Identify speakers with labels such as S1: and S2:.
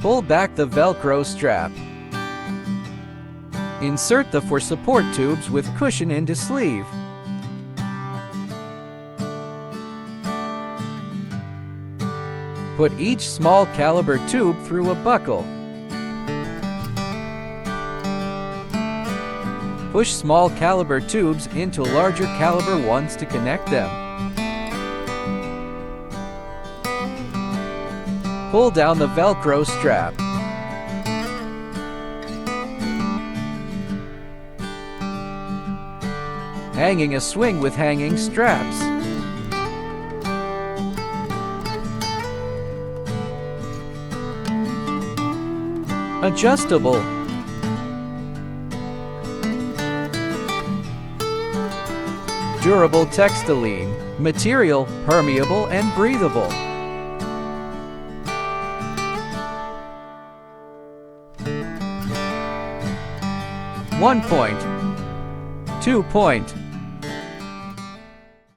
S1: Pull back the Velcro strap. Insert the for support tubes with cushion into sleeve. Put each small caliber tube through a buckle. Push small caliber tubes into larger caliber ones to connect them. Pull down the Velcro strap. Hanging a swing with hanging straps. Adjustable. Durable textilene. Material permeable and breathable. 1 point. 2 point.